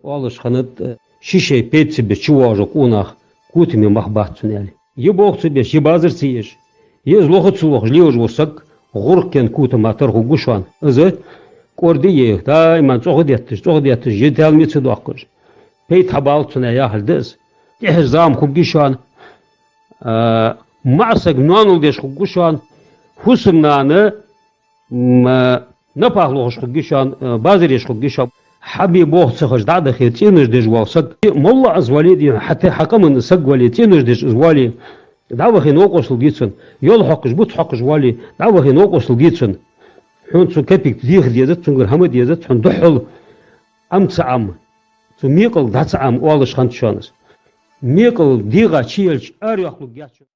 Alles xanıt şişe petsi be çuvajuk unah kutimi mahbahtsuneli. Ye boğtsu be şibazır siyeş. Ye zloxotsulok lioj vosak gurken kutum atar huguşan. Azı kordi ye dayman çoğdiyatış yetelmitsi doqır. Pey tabaltsuna ya haldes. Zam huguşan. Masak nanul deş huguşan. Husumnanı ne pahloş huguşan baziriş huguşan. حبي بوخ سخش دعده خيتينش دج واسق مولا ازوالي دي حتى حكم ان سق ولي تينش دج ازوالي دعوه خي نوقوسل جيتسن يول حقش بوت حقش والي دعوه خي نوقوسل جيتسن حون سو كابيك ديخ ديزت تنگر هم ديزت حون دحل ام صعم سو ميقل داتس ام اولش خانت شانس ميقل ديغا تشيلش ار يخلو جاتش